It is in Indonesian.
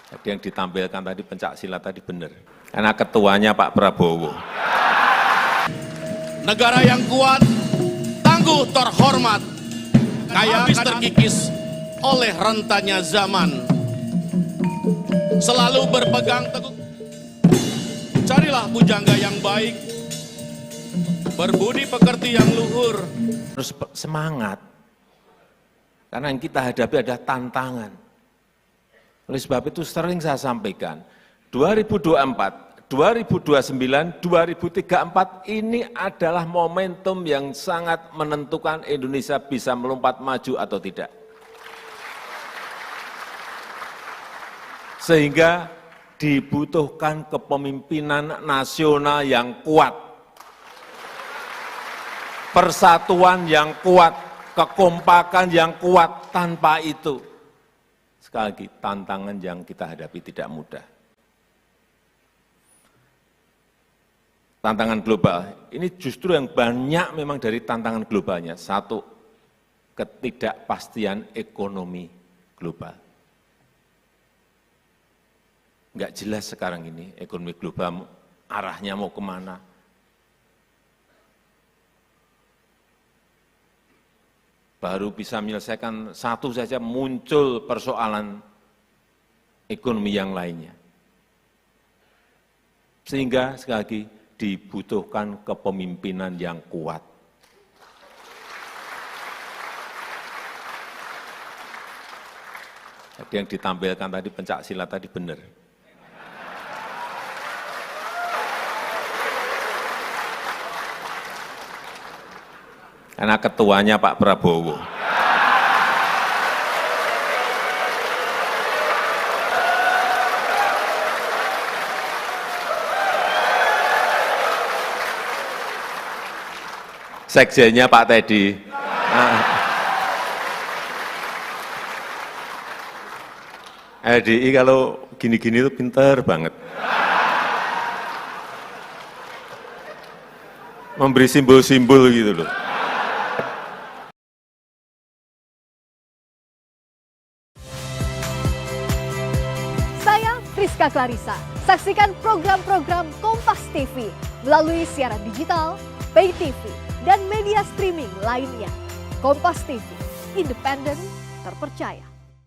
Jadi yang ditampilkan tadi pencak silat tadi benar. Karena ketuanya Pak Prabowo. Negara yang kuat, tangguh, terhormat, kaya habis terkikis oleh rentannya zaman. Selalu berpegang teguh. Carilah pujangga yang baik, berbudi pekerti yang luhur. Terus semangat. Karena yang kita hadapi ada tantangan. Oleh sebab itu sering saya sampaikan, 2024, 2029, 2034 ini adalah momentum yang sangat menentukan Indonesia bisa melompat maju atau tidak. Sehingga dibutuhkan kepemimpinan nasional yang kuat, persatuan yang kuat, kekompakan yang kuat. Tanpa itu, sekali lagi, tantangan yang kita hadapi tidak mudah. Tantangan global, ini justru yang banyak memang dari tantangan globalnya. Satu, ketidakpastian ekonomi global. Enggak jelas sekarang ini ekonomi global arahnya mau kemana. Baru bisa menyelesaikan satu saja muncul persoalan ekonomi yang lainnya. Sehingga sekali lagi dibutuhkan kepemimpinan yang kuat. Jadi yang ditampilkan tadi pencak silat tadi benar. Karena ketuanya Pak Prabowo. Sekjennya Pak Teddy. LDI kalau gini-gini itu pinter banget. Memberi simbol-simbol gitu loh. Saya Friska Clarissa. Saksikan program-program Kompas TV melalui siaran digital, pay TV, dan media streaming lainnya. Kompas TV, independen, terpercaya.